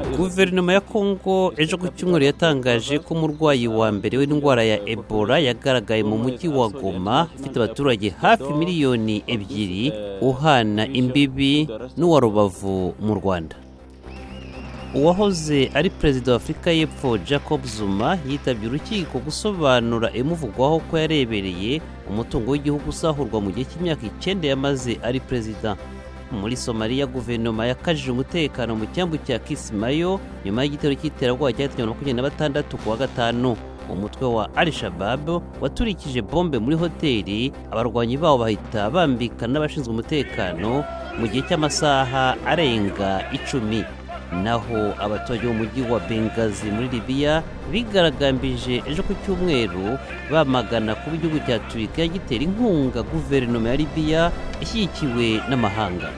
Guverinoma ya Kongo ejo ku cyumweru yatangaje ko umurwayi wa mbere w'indwara ya Ebola yagaragaye mu mujyi wa Goma, ufite abaturage hafi miliyoni 2 uhana imbibi n'uwa Rubavu mu Rwanda. Uwahoze ari perezida wa Afurika y'Epfo Jacob Zuma yitabye urukiko gusobanura imuvugwaho ko yarebereye umutungo w'igihugu usahurwa mu gihe cy'imyaka 9 yamaze ari perezida. Muri Somalia, Guverinoma yakajije umutekano mu cyambu cya Kismayo nyuma y'igitero cy'iterabwoba cyatumye 26 kuwa gatanu. Umutwe wa Al-Shabaab waturikije bombe muri hoteli, abarwanyi bawo bahita bambikana n'abashinzwe umutekano mu gihe cy'amasaha arenga 10. Naho abaturage b'umujyi wa Benghazi muri Libya bigaragambije ejo ku cyumweru bamagana kuba igihugu cya Turkiya gitera inkunga guverinoma ya Libya ishyigikiwe n'amahanga.